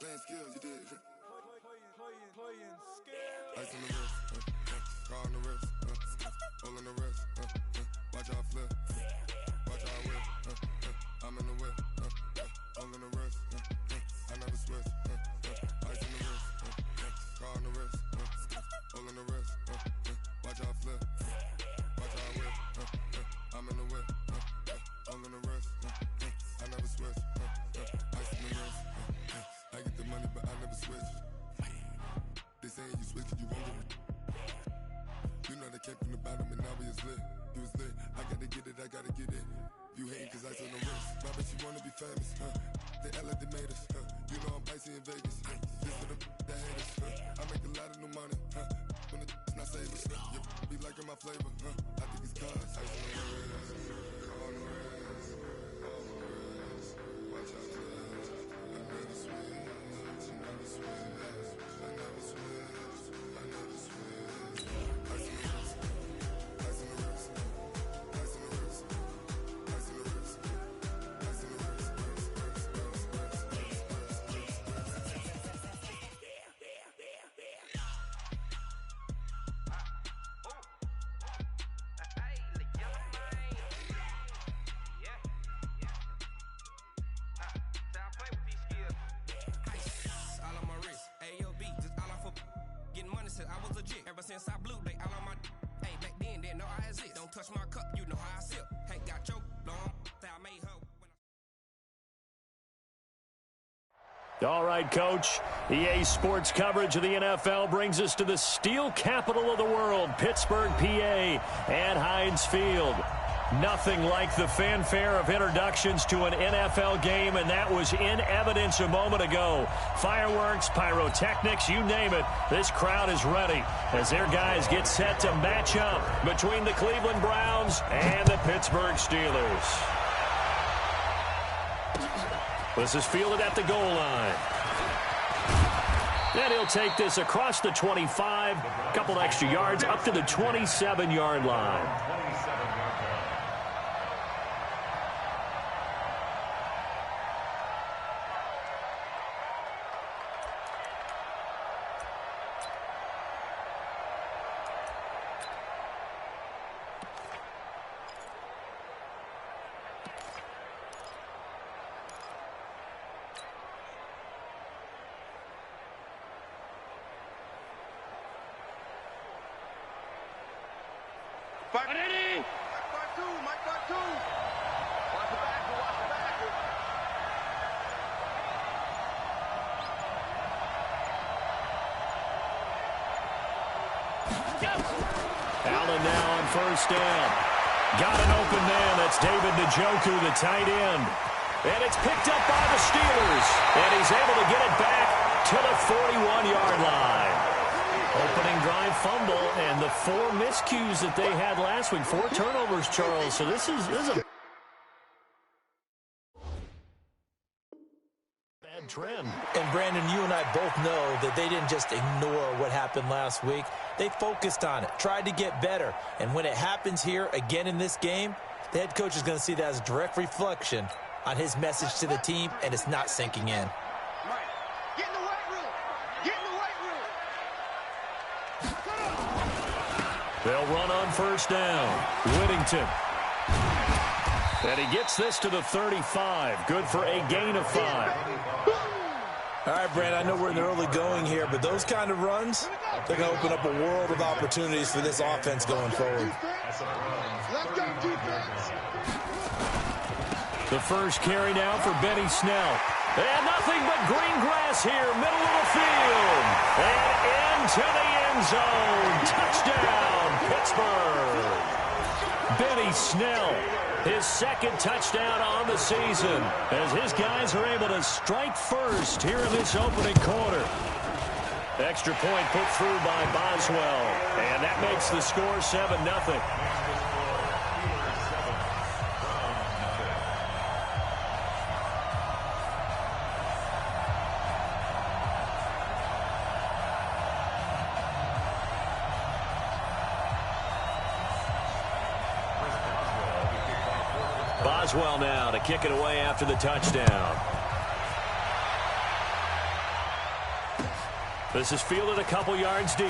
Playing skills, you did. Playing skills. Ice on the wrist, car on the wrist, hole in the wrist, watch how I flip, watch how I whip, I'm in the whip, hole in the wrist, I never switch, ice on the wrist, car on the wrist, hole in the wrist, watch how I flip, watch how I whip, I'm in the whip, hole in the wrist, I never switch, ice on the wrist, I get the money but I never switch. They saying you switch 'cause you won't get it. You know they came from the bottom and now we is lit. You was lit, I gotta get it, I gotta get it. You hating 'cause ice on the wrist. My bitch, you wanna be famous, They act like they made us, You know I'm icy in Vegas, This for the that hate us, I make a lot of new money, When the not savers, You be liking my flavor, I think it's cause ice on the wrist, on the wrist, on the wrist. Watch out, cuz I never switch, I never switch. I never switch, I never switch. Ice in the wrist, ice in the wrist, ice in the wrist, ice in the wrist, ice in the wrist, I was legit ever since I blew they all on my hey back then didn't know I exist. Don't touch my cup, you know how I sip. Hey, got choked on that I made her when All right, Coach. EA Sports coverage of the NFL brings us to the steel capital of the world, Pittsburgh, PA, at Heinz Field. Nothing like the fanfare of introductions to an NFL game, and that was in evidence a moment ago. Fireworks, pyrotechnics, you name it. This crowd is ready as their guys get set to match up between the Cleveland Browns and the Pittsburgh Steelers. This is fielded at the goal line. And he'll take this across the 25, a couple extra yards, up to the 27-yard line. Mike two. Watch the back. Allen now on first down. Got an open man. That's David Njoku, the tight end. And it's picked up by the Steelers. And he's able to get it back to the 41-yard line. Opening drive fumble, and the 4 miscues that they had last week. 4 turnovers, Charles. So this is a bad trend. And, Brandon, you and I both know that they didn't just ignore what happened last week. They focused on it, tried to get better. And when it happens here again in this game, the head coach is going to see that as a direct reflection on his message to the team, and it's not sinking in. Get in the weight room. They'll run on first down. Whittington. And he gets this to the 35. Good for a gain of 5. All right, Brandon, I know we're in the early going here, but those kind of runs, they're going to open up a world of opportunities for this offense going forward. Let's go, defense. The first carry now for Benny Snell. And nothing but green grass here, middle of the field. And into the end zone. Touchdown, Pittsburgh. Benny Snell, his second touchdown on the season, as his guys are able to strike first here in this opening quarter. Extra point put through by Boswell. And that makes the score 7-0. Boswell now to kick it away after the touchdown. This is fielded a couple yards deep.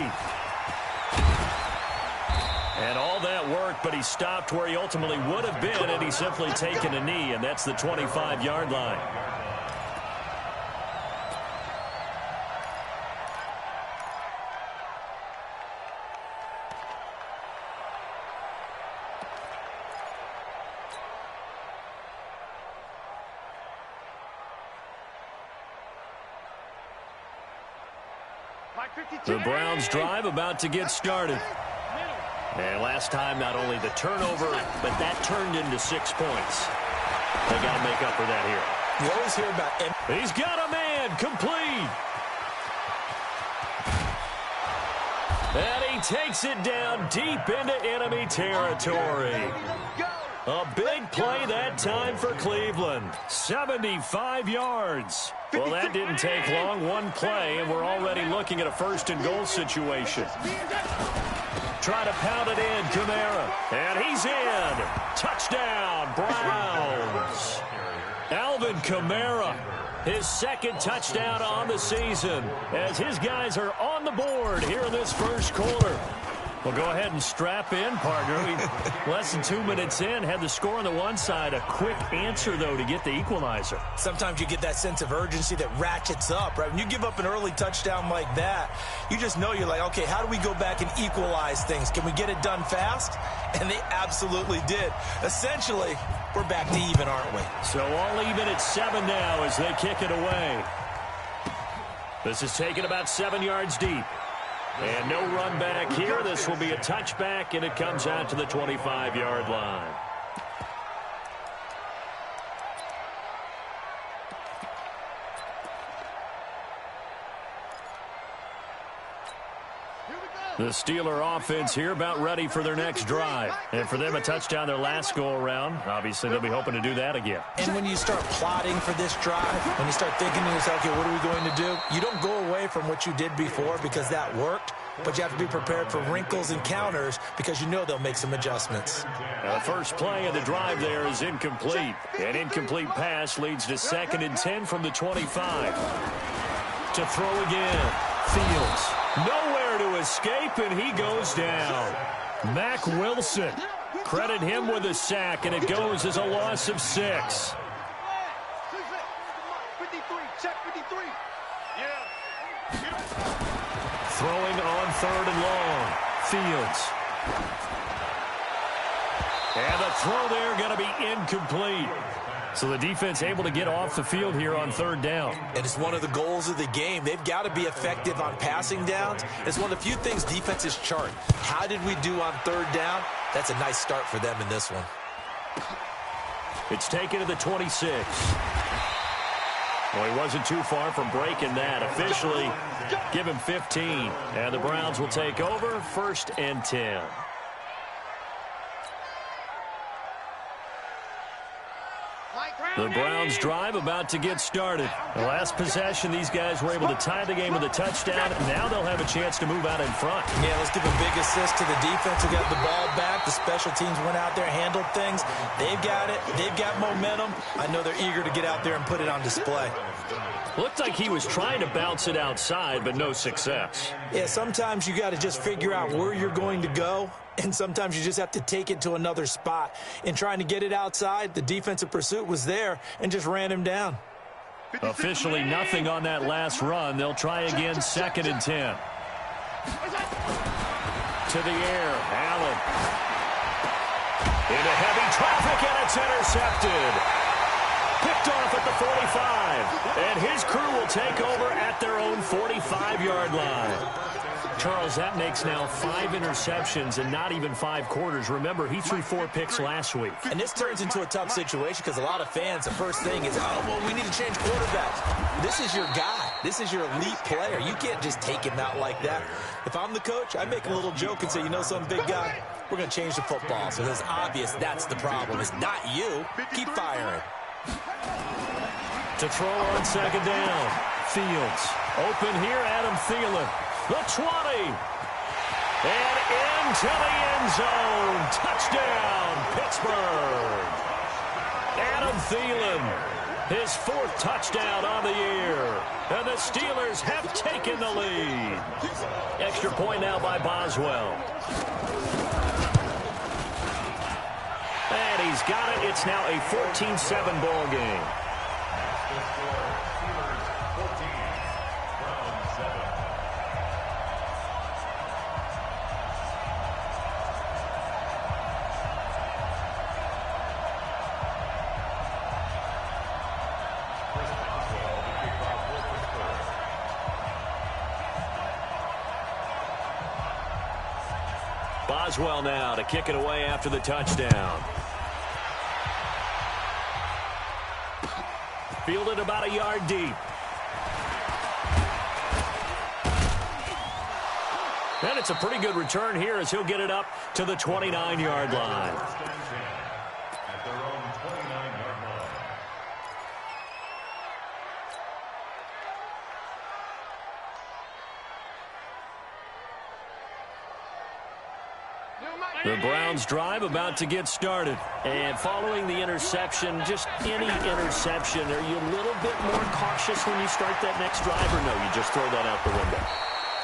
And all that work, but he stopped where he ultimately would have been, and he's simply taken a knee, and that's the 25-yard line. The Browns drive about to get started. And last time, not only the turnover, but that turned into 6 points. They got to make up for that here. You always hear about... He's got a man, complete. And he takes it down deep into enemy territory. A big play that time for Cleveland. 75 yards. Well, that didn't take long. One play, and we're already looking at a first-and-goal situation. Try to pound it in, Kamara. And he's in. Touchdown, Browns. Alvin Kamara, his second touchdown on the season, as his guys are on the board here in this first quarter. Well, go ahead and strap in, partner. Less than 2 minutes in, had the score on the one side. A quick answer, though, to get the equalizer. Sometimes you get that sense of urgency that ratchets up, right? When you give up an early touchdown like that, you just know you're like, okay, how do we go back and equalize things? Can we get it done fast? And they absolutely did. Essentially, we're back to even, aren't we? So all even at 7 now as they kick it away. This is taken about 7 yards deep. And no run back here. This will be a touchback, and it comes out to the 25-yard line. The Steeler offense here about ready for their next drive. And for them, a touchdown their last go-around. Obviously, they'll be hoping to do that again. And when you start plotting for this drive, when you start thinking to yourself, okay, what are we going to do? You don't go away from what you did before because that worked, but you have to be prepared for wrinkles and counters because you know they'll make some adjustments. Now, the first play of the drive there is incomplete. An incomplete pass leads to 2nd and 10 from the 25. To throw again. Fields. Nowhere to escape, and he goes down. Mack Wilson. Credit him with a sack, and it goes as a loss of 6. 53, check 53. Yeah. Throwing on 3rd and long. Fields. And the throw there going to be incomplete. So the defense able to get off the field here on 3rd down. And it's one of the goals of the game. They've got to be effective on passing downs. It's one of the few things defenses chart. How did we do on 3rd down? That's a nice start for them in this one. It's taken to the 26. Well, he wasn't too far from breaking that. Officially, give him 15. And the Browns will take over 1st and 10. The Browns drive about to get started. The last possession, these guys were able to tie the game with a touchdown. Now they'll have a chance to move out in front. Yeah, let's give a big assist to the defense who got the ball back. The special teams went out there, handled things. They've got it. They've got momentum. I know they're eager to get out there and put it on display. Looked like he was trying to bounce it outside, but no success. Yeah, sometimes you got to just figure out where you're going to go, and sometimes you just have to take it to another spot. In trying to get it outside, the defensive pursuit was there and just ran him down. Officially nothing on that last run. They'll try again, 2nd and 10. To the air, Allen. Into heavy traffic, and it's intercepted. Picked off at the 45, and his crew will take over at their own 45-yard line. Charles, that makes now 5 interceptions and not even 5 quarters. Remember, he threw 4 picks last week. And this turns into a tough situation because a lot of fans, the first thing is, oh, well, we need to change quarterbacks. This is your guy. This is your elite player. You can't just take him out like that. If I'm the coach, I make a little joke and say, you know something, big guy? We're going to change the football. So it's obvious that's the problem. It's not you. Keep firing. To throw on 2nd down. Fields. Open here, Adam Thielen. The 20. And into the end zone. Touchdown, Pittsburgh. Adam Thielen. His 4th touchdown on the year. And the Steelers have taken the lead. Extra point now by Boswell. And he's got it. It's now a 14-7 ball game. Boswell now to kick it away after the touchdown. Fielded about a yard deep. And it's a pretty good return here as he'll get it up to the 29-yard line. At their own 29-yard line. The Browns drive about to get started. And following the interception, just any interception, are you a little bit more cautious when you start that next drive, or no, you just throw that out the window?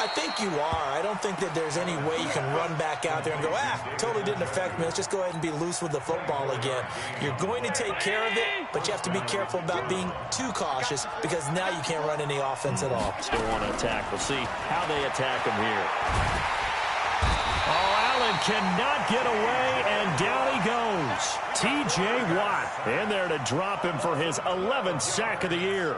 I think you are. I don't think that there's any way you can run back out there and go, totally didn't affect me. Let's just go ahead and be loose with the football again. You're going to take care of it, but you have to be careful about being too cautious because now you can't run any offense at all. Still want to attack. We'll see how they attack him here. Oh, Allen cannot get away, and down he goes. T.J. Watt in there to drop him for his 11th sack of the year.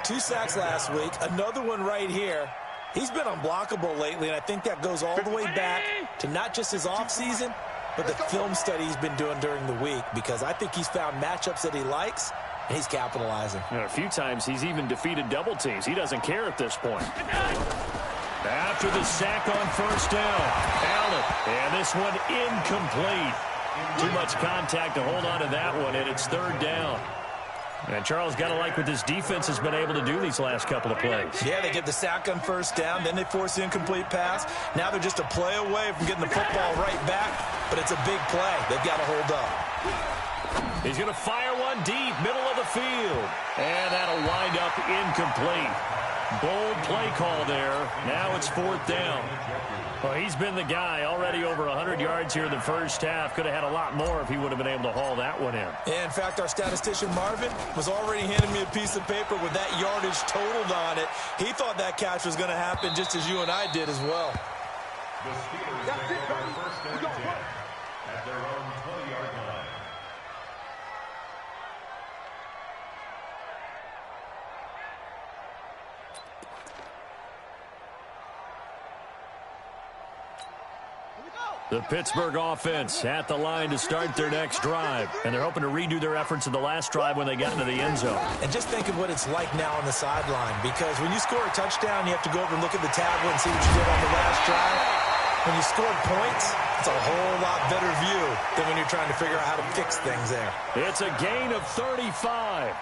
2 sacks last week, another one right here. He's been unblockable lately, and I think that goes all the way back to not just his offseason, but the film study he's been doing during the week, because I think he's found matchups that he likes, and he's capitalizing. A few times he's even defeated double teams. He doesn't care at this point. After the sack on first down, Allen, and this one incomplete. Too much contact to hold on to that one, and it's third down. And Charles, got to like what this defense has been able to do these last couple of plays. Yeah, they get the sack on first down, then they force the incomplete pass. Now they're just a play away from getting the football right back, but it's a big play. They've got to hold up. He's going to fire one deep, middle of the field. And that'll wind up incomplete. Bold play call there. Now it's fourth down. Well, he's been the guy, already over 100 yards here in the first half. Could have had a lot more if he would have been able to haul that one in. Yeah, in fact, our statistician Marvin was already handing me a piece of paper with that yardage totaled on it. He thought that catch was going to happen just as you and I did as well. The Steelers take over first and 10 at their own 20-yard line. The Pittsburgh offense at the line to start their next drive. And they're hoping to redo their efforts in the last drive when they got into the end zone. And just think of what it's like now on the sideline, because when you score a touchdown, you have to go over and look at the tablet and see what you did on the last drive. When you scored points, it's a whole lot better view than when you're trying to figure out how to fix things there. It's a gain of 35.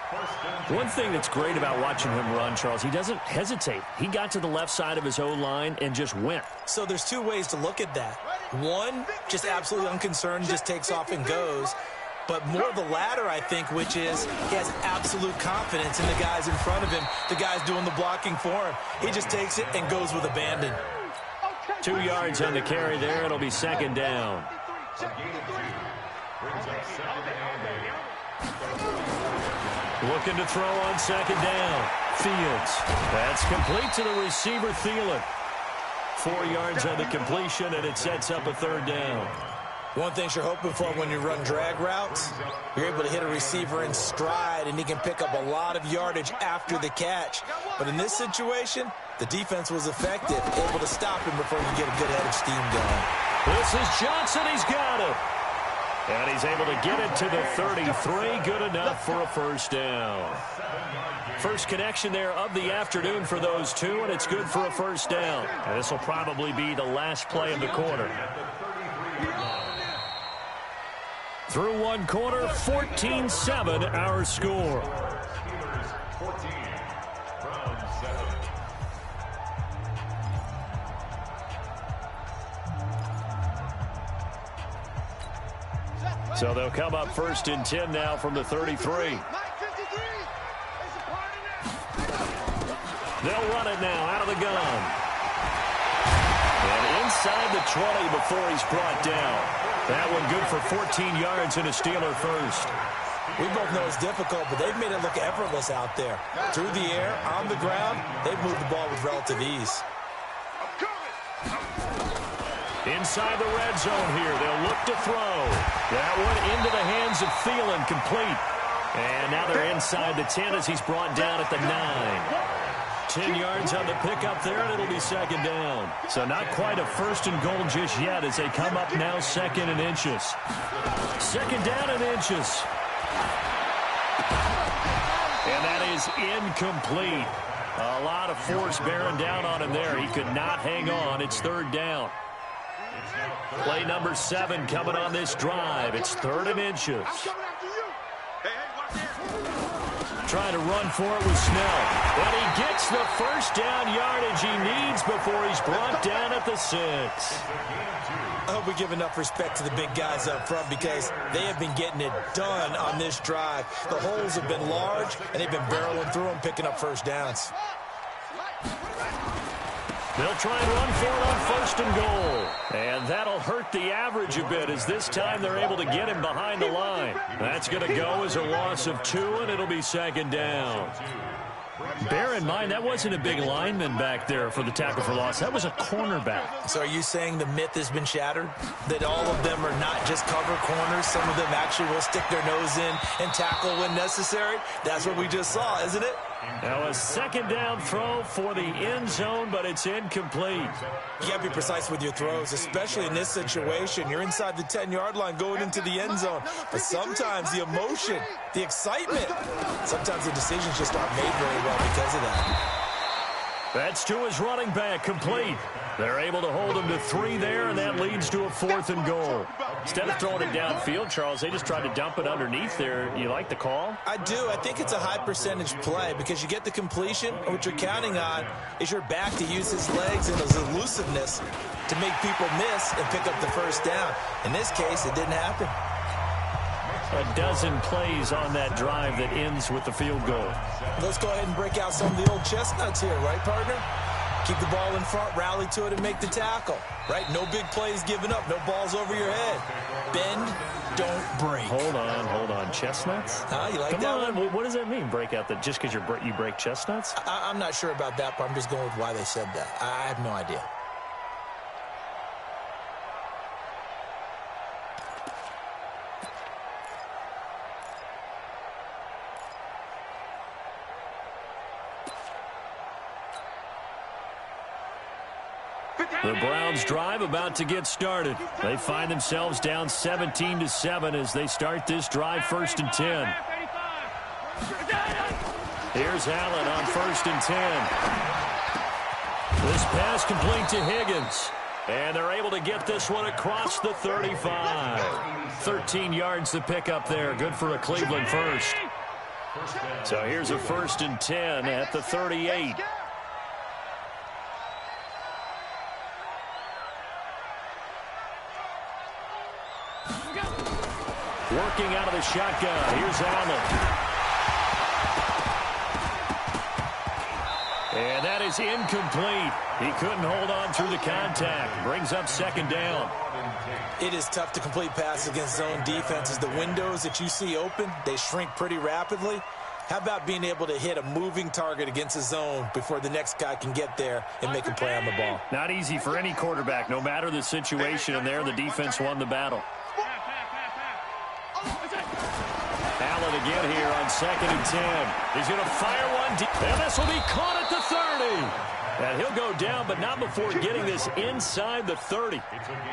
One thing that's great about watching him run, Charles, he doesn't hesitate. He got to the left side of his O-line and just went. So there's two ways to look at that. One, just absolutely unconcerned, just takes off and goes. But more the latter, I think, which is he has absolute confidence in the guys in front of him, the guys doing the blocking for him. He just takes it and goes with abandon. 2 yards on the carry there. It'll be second down. Looking to throw on second down. Fields. That's complete to the receiver, Thielen. 4 yards on the completion, and it sets up a third down. One thing you're hoping for when you run drag routes, you're able to hit a receiver in stride, and he can pick up a lot of yardage after the catch. But in this situation, the defense was effective, able to stop him before he could get a good head of steam going. This is Johnson. He's got it. And he's able to get it to the 33. Good enough for a first down. First connection there of the afternoon for those two, and it's good for a first down. And this will probably be the last play of the quarter. Through one quarter, 14-7 our score. Steelers 14, Browns 7. So they'll come up first and 10 now from the 33. They'll run it now out of the gun. And inside the 20 before he's brought down. That one good for 14 yards and a Steeler first. We both know it's difficult, but they've made it look effortless out there. Through the air, on the ground, they've moved the ball with relative ease. Inside the red zone here, they'll look to throw. That one into the hands of Thielen, complete. And now they're inside the 10 as he's brought down at the 9. 10 yards on the pickup there, and it'll be second down. So not quite a first and goal just yet as they come up now second and inches. Second down and inches. And that is incomplete. A lot of force bearing down on him there. He could not hang on. It's third down. Play number 7 coming on this drive. It's third and inches. Trying to run for it with Snell. And he gets the first down yardage he needs before he's brought down at the 6. I hope we give enough respect to the big guys up front because they have been getting it done on this drive. The holes have been large, and they've been barreling through them, picking up first downs. They'll try and run for it on first and goal. And that'll hurt the average a bit as this time they're able to get him behind the line. That's going to go as a loss of 2, and it'll be second down. Bear in mind, that wasn't a big lineman back there for the tackle for loss. That was a cornerback. So are you saying the myth has been shattered? That all of them are not just cover corners? Some of them actually will stick their nose in and tackle when necessary? That's what we just saw, isn't it? Now a second down throw for the end zone, but it's incomplete. You got to be precise with your throws, especially in this situation. You're inside the 10-yard line going into the end zone. But sometimes the emotion, the excitement, sometimes the decisions just aren't made very well because of that. That's to his running back, complete. They're able to hold him to 3 there, and that leads to a 4th and goal. Instead of throwing it downfield, Charles, they just tried to dump it underneath there. You like the call? I do. I think it's a high-percentage play because you get the completion, and what you're counting on is your back to use his legs and his elusiveness to make people miss and pick up the first down. In this case, it didn't happen. A dozen plays on that drive that ends with the field goal. Let's go ahead and break out some of the old chestnuts here, right, partner? Keep the ball in front, rally to it, and make the tackle, right? No big plays given up, no balls over your head. Bend, don't break. Hold on. Chestnuts? You like Come that on. one? What does that mean, break out? That just because you break chestnuts? I'm not sure about that, but I'm just going with why they said that. I have no idea. The Browns drive about to get started. They find themselves down 17-7 as they start this drive, 1st and 10. Here's Allen on 1st and 10. This pass complete to Higgins. And they're able to get this one across the 35. 13 yards to pick up there. Good for a Cleveland first. So here's a 1st and 10 at the 38. Working out of the shotgun. Here's Allen. And that is incomplete. He couldn't hold on through the contact. Brings up second down. It is tough to complete passes against zone defenses. The windows that you see open, they shrink pretty rapidly. How about being able to hit a moving target against a zone before the next guy can get there and make a play on the ball? Not easy for any quarterback, no matter the situation, and there the defense won the battle. Allen again here on 2nd and 10. He's going to fire one deep, and this will be caught at the 30. And he'll go down, but not before getting this inside the 30.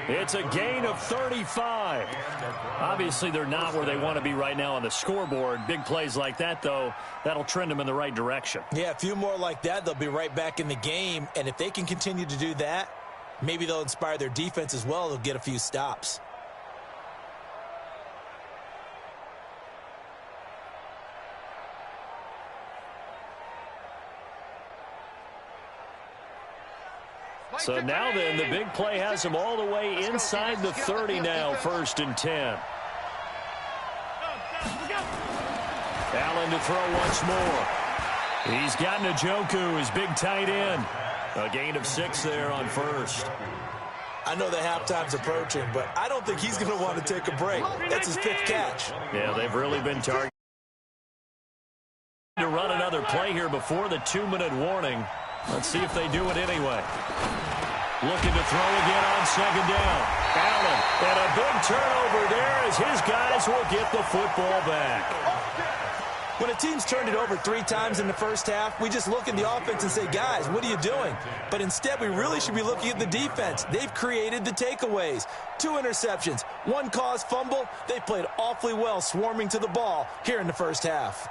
It's a gain of 35. Obviously, they're not where they want to be right now on the scoreboard. Big plays like that, though, that'll trend them in the right direction. Yeah, a few more like that, they'll be right back in the game. And if they can continue to do that, maybe they'll inspire their defense as well. They'll get a few stops. So now then, the big play has them all the way inside the 30 now, 1st and 10. Allen to throw once more. He's got Njoku, his big tight end. A gain of 6 there on first. I know the halftime's approaching, but I don't think he's going to want to take a break. That's his 5th catch. Yeah, they've really been targeting to run another play here before the 2-minute warning. Let's see if they do it anyway. Looking to throw again on 2nd down. Allen, and a big turnover there as his guys will get the football back. When a team's turned it over 3 times in the first half, we just look at the offense and say, guys, what are you doing? But instead, we really should be looking at the defense. They've created the takeaways. 2 interceptions, 1 caused fumble. They played awfully well swarming to the ball here in the first half.